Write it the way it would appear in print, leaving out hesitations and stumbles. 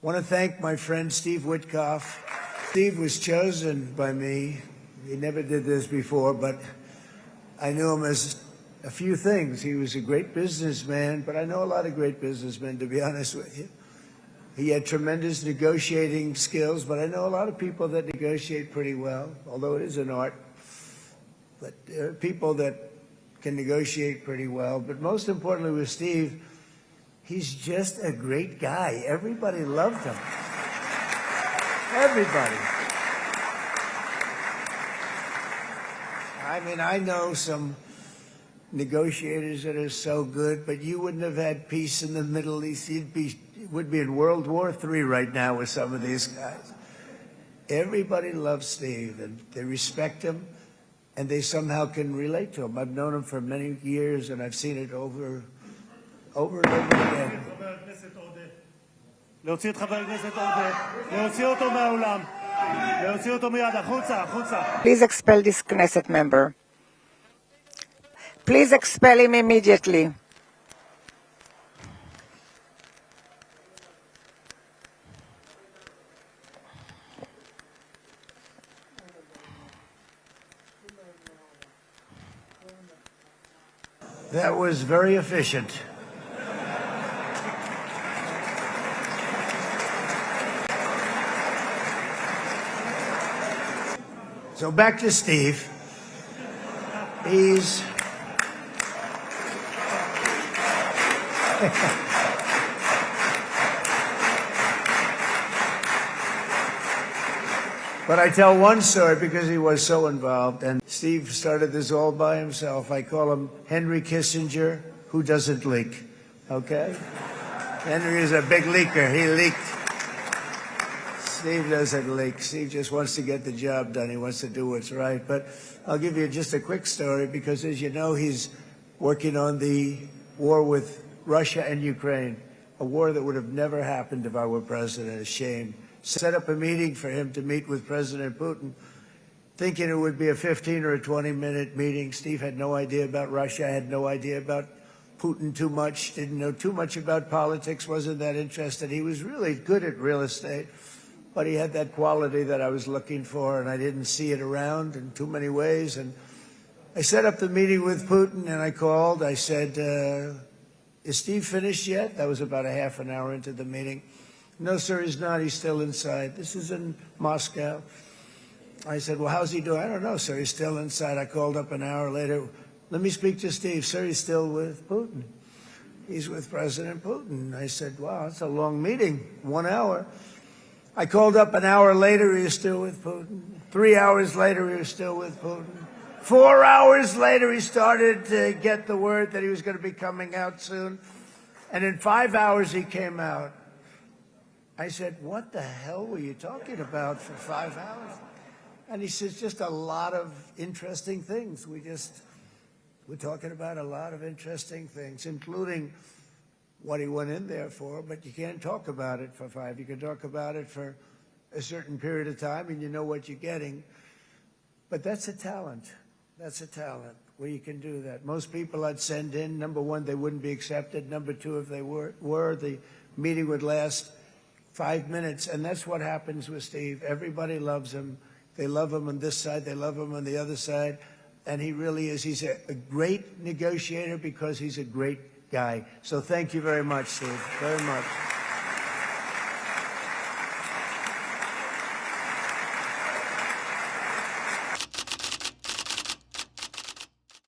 want to thank my friend Steve Witkoff. Steve was chosen by me. He never did this before, but I knew him as a few things. He was a great businessman, but I know a lot of great businessmen, to be honest with you. He had tremendous negotiating skills, but I know a lot of people that negotiate pretty well, although it is an art. But there are people that can negotiate pretty well. But most importantly with Steve, he's just a great guy. Everybody loved him. Everybody. I mean, I know some negotiators that are so good, but you wouldn't have had peace in the Middle East. Would be in World War III right now with some of these guys. Everybody loves Steve, and they respect him, and they somehow can relate to him. I've known him for many years, and I've seen it over and over again. להוציא את חבר הכנסת עודה, להוציא אותו מהאולם, להוציא אותו מיד, החוצה, החוצה. Please expel this Knesset member. Please expel him immediately. That was very efficient. So back to Steve. He's but I tell one story because he was so involved, and Steve started this all by himself. I call him Henry Kissinger, who doesn't leak, okay? Henry is a big leaker. He leaked. Steve doesn't leak. Steve just wants to get the job done. He wants to do what's right. But I'll give you just a quick story because, as you know, he's working on the war with Russia and Ukraine, a war that would have never happened if I were president. A shame. Set up a meeting for him to meet with President Putin, thinking it would be a 15 or a 20-minute meeting. Steve had no idea about Russia, had no idea about Putin too much, didn't know too much about politics, wasn't that interested. He was really good at real estate, but he had that quality that I was looking for, and I didn't see it around in too many ways. And I set up the meeting with Putin, and I called. I said, is Steve finished yet? That was about a half an hour into the meeting. No, sir, he's not. He's still inside. This is in Moscow. I said, well, how's he doing? I don't know, sir. He's still inside. I called up an hour later. Let me speak to Steve. Sir, he's still with Putin. He's with President Putin. I said, wow, that's a long meeting, 1 hour. I called up an hour later. He was still with Putin. 3 hours later, he was still with Putin. 4 hours later, he started to get the word that he was going to be coming out soon. And in 5 hours, he came out. I said, what the hell were you talking about for 5 hours? And he says, just a lot of interesting things. We're talking about a lot of interesting things, including what he went in there for, but you can't talk about it for 5. You can talk about it for a certain period of time, and you know what you're getting. But that's a talent. That's a talent, where you can do that. Most people I'd send in, number one, they wouldn't be accepted. Number two, if they were the meeting would last 5 minutes, and that's what happens with Steve. Everybody loves him. They love him on this side. They love him on the other side. And he really is. He's a great negotiator because he's a great guy. So thank you very much, Steve, very much.